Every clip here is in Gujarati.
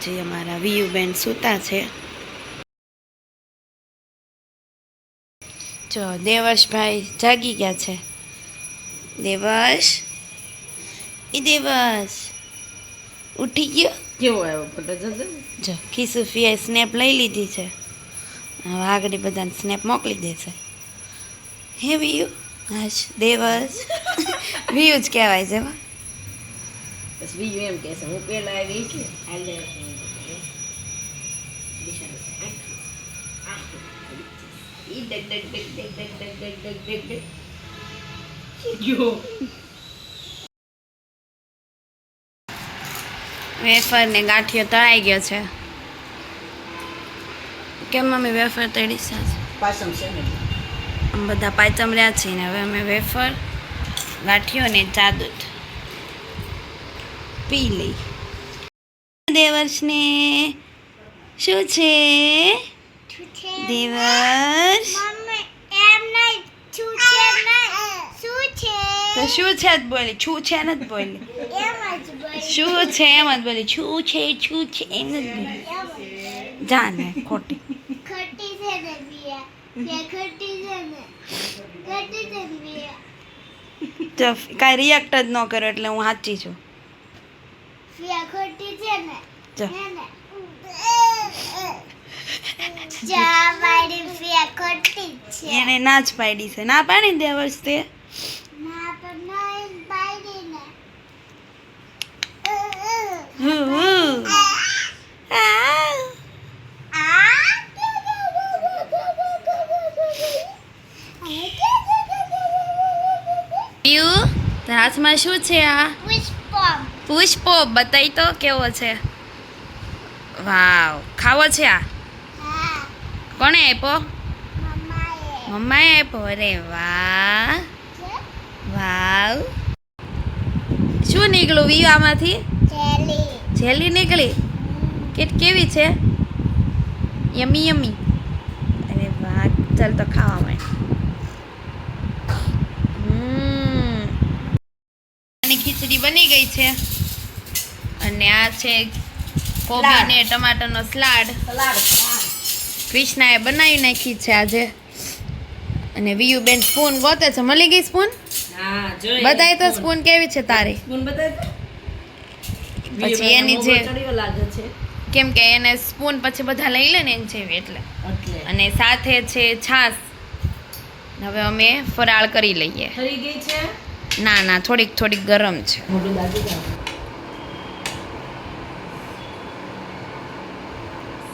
જે અમારા વિયુબેન સૂતા છે. જો દેવર્ષભાઈ જાગી ગયા છે. દેવર્ષ, એ દેવર્ષ ઉઠી ગયો. કેવો આવ્યો ફોટો જોજો. જો ખીસુફિયાએ સ્નેપ લઈ લીધી છે. હવે આગળ બધાને સ્નેપ મોકલી દેશે. હે વિયુ, હાશ દેવર્ષ વિયુ જ કહેવાય છે. બસ બીજું એમ કહેશે હું પેલા આવી કે હાલે વેફર ને ગાંઠિયો તળાઈ ગયો છે. કેમ મમ્મી વેફર તળી છે? પાસમ છે ને આમ બધા પાયચમ રહ્યા છે ને હવે અમે વેફર ગાંઠિયો ને ચા દૂધ પી લઈ. દેવર્ષને શું છે? દેવર્ષ તો શું છે જ બોલી, છું છે ને જ બોલી, શું છે એમ જ બોલી, છું છે એમ જ બોલી. જાને ખોટી તો કાંઈ રિએક્ટ જ ન કરો એટલે હું સાચી છું. એને ના જ પાડી છે. ના પાડી ને દેવર્ષ તે હાથમાં શું છે? આ પુષ્પો બતાઈ તો કેવો છે. વાવ, ખાવો છે આ? કોણે આપ્યો? મમ્માએ આપ્યો. અરે વાહ વાવ. શું નીકળ્યું વિયુ આમાંથી? જેલી નીકળી. કેવી છે? યમી યમી. અરે વાહ, ચાલ તો ખાવા મળે. ખીચડી બની ગઈ છે અને આ છે કોબી ને ટમાટરનો સલાડ. કૃષ્ણાએ બનાવી નાખી છે આજે. અને વિયુબેન સ્પૂન ગોતે છે. મળી ગઈ સ્પૂન? બતાય તો સ્પૂન કેવી છે તારી? પછી એની જે કેમ કે એને સ્પૂન પછી બધા લઈ લે ને એની જેવી એટલે. અને સાથે છે છાશ. હવે અમે ફરાળ કરી લઈએ. થઈ ગઈ છે? ના ના, થોડીક ગરમ છે.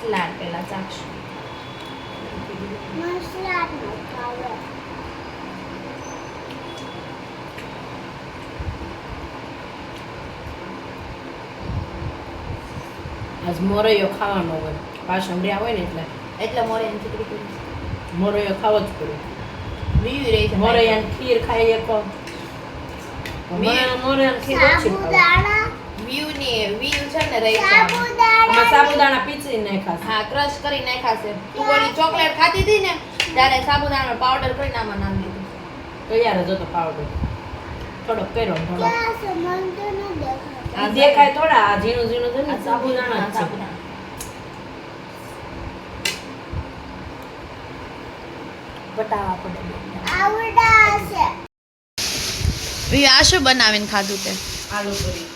સલાડ પેલા ચાખશું. આજ મોરૈયો ખાવાનો હોય. પાસમડ્યા હોય ને એટલે મોરૈયાની ખીચડી કરી. મોરૈયો ખાવો જ પડે. વિયુ રહી છે. મોરૈયાની ખીર ખાઈ એક મોરૈયાની ખીર ઓછી ખાવા. વિયુ છે ને રહી છે. આમાં સાબુદાણા પીસી નાખ્યા. હા, ક્રશ કરી નાખ્યા છે. તું ઓલી ચોકલેટ ખાતી હતી ને ત્યારે સાબુદાણાનો પાવડર કરીને આમાં નાખી દીધું. તૈયાર જ હતો પાવડર. થોડોક કર્યો થોડો આ દેખાય થોડા આ ઝીણું છે ને સાબુદાણા જ છે. બટાવા પડે. આ શું બનાવીને ખાધું તે? આલુ પૂરી.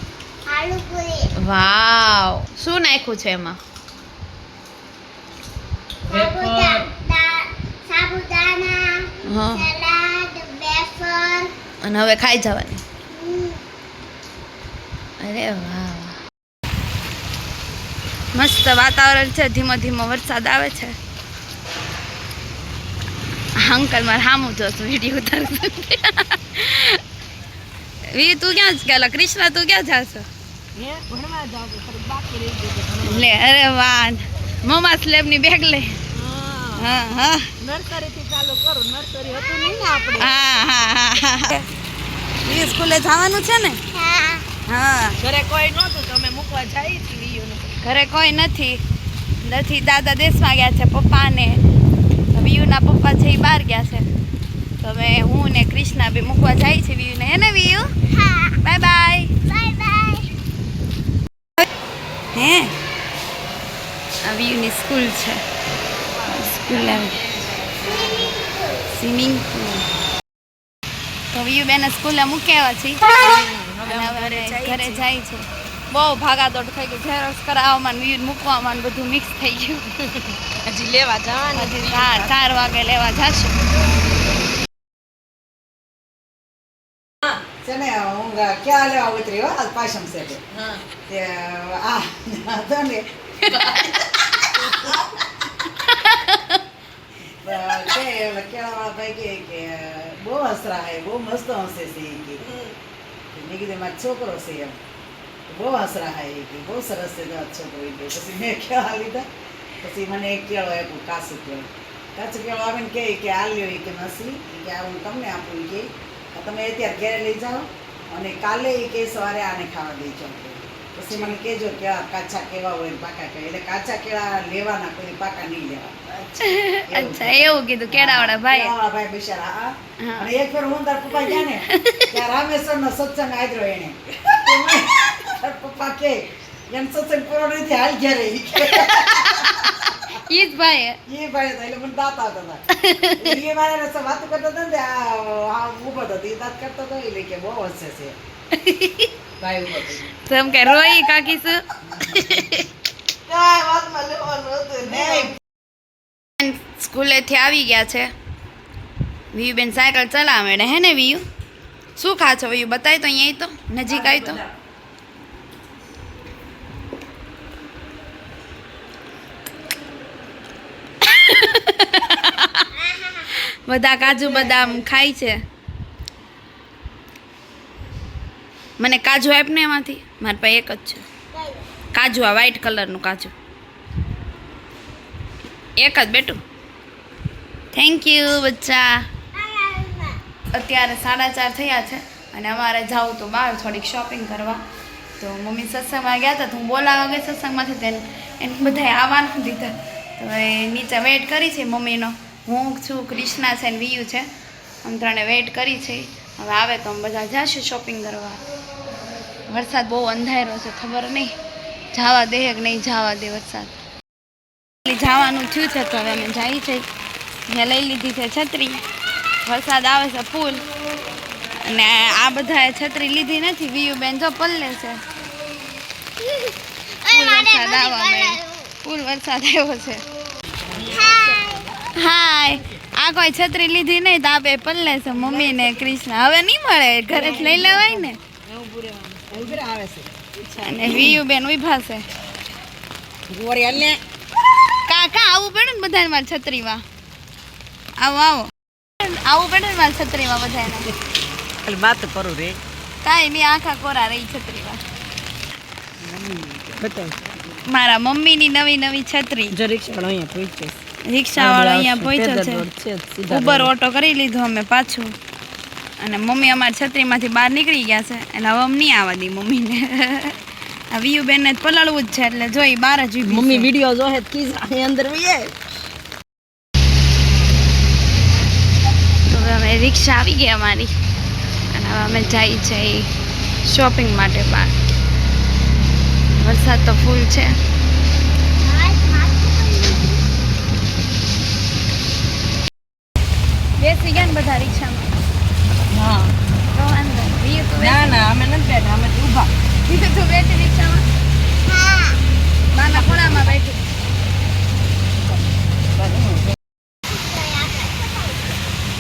વાવ, શું નાખ્યું છે એમાં? અને હવે ખાઈ જવાની. અરે વાહ, મસ્ત વાતાવરણ છે. ધીમો ધીમો વરસાદ આવે છે. અંકલ મારે સામું જોશું વિડીયો ઉતારશું. તું ક્યાં જ ગયેલા? કૃષ્ણા તું ક્યાં જાશો? લે, અરે વાહ, મમ્મા સ્લેબની બેગ લે. હા હા, નર્સરીથી ચાલુ કરો. નર્સરી હતું નહીં ને આપણે. હા. સ્કૂલે જવાનું છે ને? હા. ઘરે કોઈ નહોતું તો અમે મૂકવા જઈએ છીએ. ઘરે કોઈ નથી. દાદા દેશમાં ગયા છે. પપ્પાને વિયુના પપ્પા છે એ બહાર ગયા છે. તો હવે હું ને કૃષ્ણા બી મૂકવા જાય છે વિયુને. હે ને વિયુ? Bye bye. હે આ વ્યૂની સ્કૂલ છે. સ્કૂલ આવી સ્વિમિંગ પુલ. તો વ્યૂ બેને સ્કૂલે મૂક્યા છે અને હવે ઘરે જાય છે. બહુ ભાગાદોડ થઈ ગઈ. ઝેરોક્સ કરાવવામાં ને વ્યૂ મૂકવામાં ને બધું મિક્સ થઈ ગયું. હજી લેવા જવાનું હજી 4 વાગે લેવા જશે. છે ને હું ક્યાં લેવા ઉતરી હો આજ પાછમ છે તે. તે આ હતો ને કે કેળાવાળા ભાઈ કે બહુ હસરા હે બહુ મસ્ત હસે છે ઈ કે. મેં કીધું મારો છોકરો છે એમ બહુ હસરા હે ઈ કે બહુ સરસ છે તમારો છોકરો ઈ કે. પછી મેં કેળા લીધા પછી મને એક કેળો આપ્યું કાચું કેળો આવીને કે આ લ્યો ઈ કે નસી ઈ કે આ હું તમને આપું ઈ કે તમે અત્યારે ઘરે લઈ જાઓ અને કાલે એ કે સવારે આને ખાવા દેજો. પછી મને કહેજો કે આ કાચા કેવા હોય ને પાકા કેવા. એટલે કાચા કેળા લેવાના કોઈ પાકા નહીં લેવાના. અચ્છા એવું કીધું કેળાવાળા ભાઈ. કેળાવાળા ભાઈ બિચારા હા. અને એક વાર હું તાર પપ્પા ગયા ને ત્યાં રામેશ્વરનો સત્સંગ આદર્યો એને. તાર પપ્પા કે એમ સત્સંગ પૂરો નથી હાલ ઘરે ઈ કે. ઈ જ ભાઈ એ ભાઈ હતા એટલે મને દાંત આવતા હતા. એ મારે વાતો કરતા હતા ને આ ઉભો હતો એ દાંત કરતો હતો એટલે કે બહુ હસે છે ભાઈ ઉભો હતો. તમ કે રોઈ કાકી શું કાંઈ વાતમાં લેવાનું હતું નહીં. સ્કૂલેથી આવી ગયા છે. વીયુ બેન સાયકલ ચલાવે ને હે ને વીયુ શું ખા છો વીયુ બતાય તો અહીંયા તો નજીક આવી તો બધા કાજુ બદામ ખાય છે. મને કાજુ આપ ને એમાંથી મારી પાસે એક જ છે કાજુ આ વ્હાઈટ કલરનું કાજુ એક જ બેટું. થેન્ક યુ બચ્ચા. અત્યારે 4:30 થયા છે અને અમારે જાવું તો બહાર થોડીક શોપિંગ કરવા. તો મમ્મી સત્સંગમાં ગયા હતા તો હું બોલાવવા ગઈ સત્સંગમાંથી તેને એને બધાએ આવવાનું દીધા. તો એ નીચે વેઇટ કરી છે મમ્મીનો. હું છું ક્રિષ્ના છે ને વીયુ છે અમે ત્રણે વેઇટ કરી છે. હવે આવે તો અમે બધા જઈશું શોપિંગ કરવા. વરસાદ બહુ અંધારો છે ખબર નહીં જવા દે કે નહીં જવા દે વરસાદ. જવાનું થયું છે તો હવે અમે જઈએ છીએ. મેં લઈ લીધી છે છત્રી. વરસાદ આવે છે ફૂલ અને આ બધાએ છત્રી લીધી નથી. વીયુ બેન જો પલ્લે છે. ફૂલ વરસાદ આવ્યો છે. હાય આ કોઈ છત્રી લીધી નહીં તો આપે પલ્લે છે મમ્મી ને ક્રિષ્ના. હવે નહીં મળે ઘરે જ લઈ લેવાય ને. આવે છે અને વીયુ બેન ઉભા છે. કાકા આવું પડે ને બધાને મારી છત્રીમાં. આવો આવું પડે ને મારી છત્રીમાં બધાને. વાત કરું રે કાંઈ નહીં આખા કોરા રહી છત્રીમાં. બતાવ મારા મમ્મીની નવી છત્રી. જો રિક્ષાવાળો અહીંયા પહોંચ્યો રિક્ષાવાળો અહીંયા પહોંચ્યો છે. ઉબર ઓટો કરી લીધો અમે પાછું. અને મમ્મી અમારી છત્રીમાંથી બહાર નીકળી ગયા છે એટલે હવે અમને નહીં આવવા દે મમ્મીને. આ વીયુ બેનને જ પલાળવું જ છે એટલે જોઈ બહાર જ ઊભી મમ્મી છે. વિડિયો જોહે કી અંદર વીએ તો હવે અમે રિક્ષા આવી ગઈ અમારી અને હવે અમે જઈએ છીએ શોપિંગ માટે બહાર. વરસાદ તો ફૂલ છે. બેસી ગયા ને બધા રિક્ષામાં. હા તો વાંધો નહીં. વીયુ તો ના ના અમે નથી બેઠા અમે તો ઊભા. બેઠી તું બેઠી રિક્ષામાં. માના ખૂણામાં બેઠી.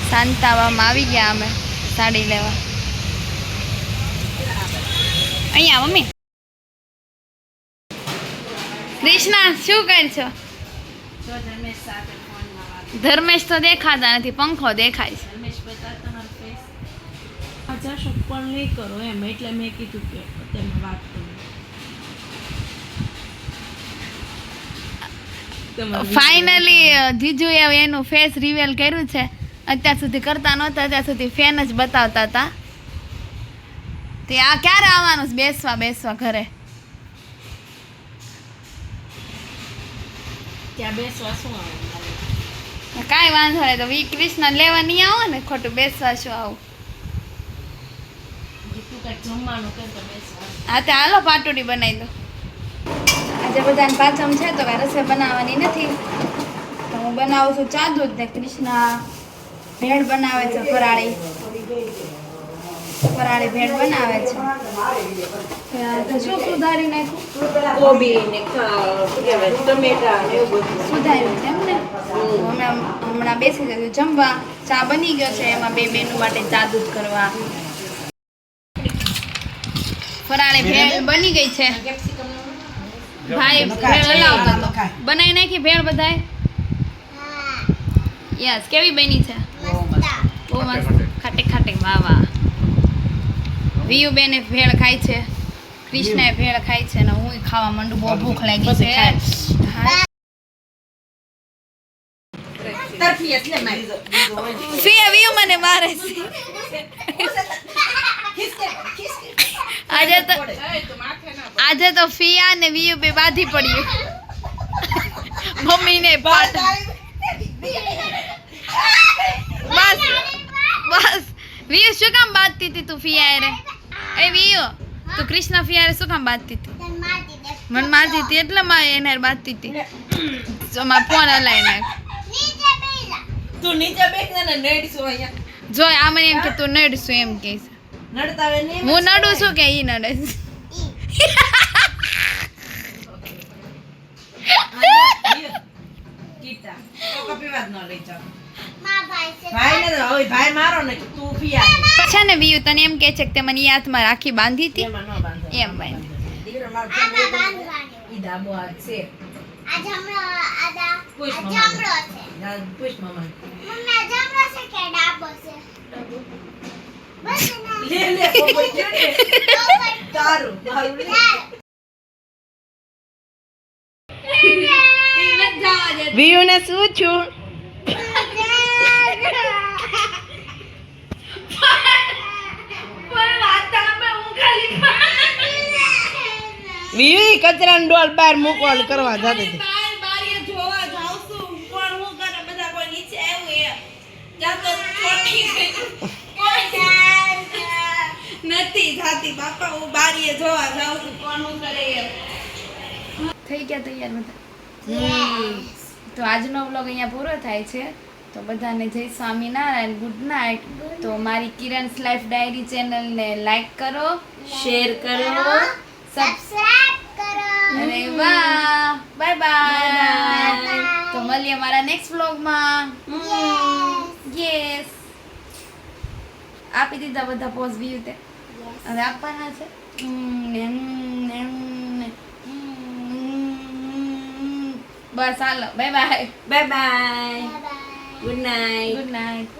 શાંતાવામાં આવી ગયા અમે સાડી લેવા. અહીંયા મમ્મી. ક્રિષ્ના શું કરશો? ધર્મેશ તો દેખાતા નથી પંખો દેખાય છે. પણ નહીં કરો એમ એટલે મેં કીધું કે તમે વાત કરો. ફાઇનલી જીજુએ એનું ફેસ રિવીલ કર્યું છે. અત્યાર સુધી કરતા નહોતા અત્યાર સુધી ફેન જ બતાવતા હતા. તે આ ક્યારે આવવાનું છે બેસવા ઘરે? ત્યાં બેસવા શું આવે કાંઈ વાંધો નહીં તો વી કૃષ્ણ લેવા નહીં આવો ને ખોટું બેસવા શું આવું. તું કાંઈક જમવાનું કે તો બેસવા. હા તે હાલો પાટુડી બનાવી દો. આજે બધાને પાચમ છે તો કાંઈ રસોઈ બનાવવાની નથી તો હું બનાવું છું ચા દૂધ ને કૃષ્ણા ભેળ બનાવે છે ફરાળી ભેળ બનાવે છે તો શું સુધારી નાખ્યું કોબી ને શું કહેવાય ટમેટા ને એવું બધું સુધાર્યું છે એમ ને હમણાં બેસી જશે જમવા ચા બની ગયો છે એમાં બે બેનું માટે ચા દૂધ કરવા ફરાળી ભેળ બની ગઈ છે ભાઈ ભેળ હલાવતો હતો બનાવી નાખી ભેળ બધાય યસ કેવી બની છે બહુ મસ્ત ખાટી ખાટી વાહ વાહ વિયુ બેને ભેળ ખાય છે કૃષ્ણાએ ભેળ ખાય છે ને હું ખાવા માંડું બહુ ભૂખ લાગી છે હા તરફી એટલે મારી ફિયા વિયુ મને મારે છે આજે તો ફિયા ને વિયુ બે બાધી પડ્યું મમ્મીને પાટ બસ બસ વિયુ શું કામ બાંધતી હતી તું ફિયા રે એ વિયુ તું કૃષ્ણ ફિયા રે શું કામ બાંધતી હતી મને મારતી હતી એટલે માં એને બાંધતી હતી જો માં ફોન હલાઈ નાખ તું નીચે બેસ ને નડશું અહીંયા જો આ મને એમ કે તું નડશું એમ કે છે નડતા હોય ને હું નડું છું કે ઈ નડે છે કીટા તો કપી વાત ન લઈ જાવ ભાઈ ને હવે ભાઈ મારો ને તું પિયા છે ને વિયુ તને એમ કે છે કે તે મને ઈ હાથમાં રાખી બાંધી હતી એમાં ન બાંધો એમ બાંધી દીકરો મારો ઈ દાબો આ છે પુષ્પ મામા લે લે કોઈ જોડે તારું તારું વિયુ ને શું છું વિયુ કચરા ડોલ બહાર મૂકવાળ કરવા જતી હતી નથી જાતી બાપા હું બારીએ જોવા જાઉં છું કોણ કરે એમ થઈ ગયા તૈયાર બધા તો આજનો વ્લોગ અહીંયા પૂરો થાય છે તો બધાને જય સ્વામિનારાયણ ગુડ નાઇટ તો મારી કિરણ્સ લાઈફ ડાયરી ચેનલને લાઈક કરો શેર કરો સબસ્ક્રાઇબ કરો અરે વાહ બાય બાય તો મળીએ મારા નેક્સ્ટ વ્લોગમાં યસ આપી દીધા બધા પોઝ વ્યૂ તે હવે આપવાના છે બસ હાલો bye bye bye bye good night good night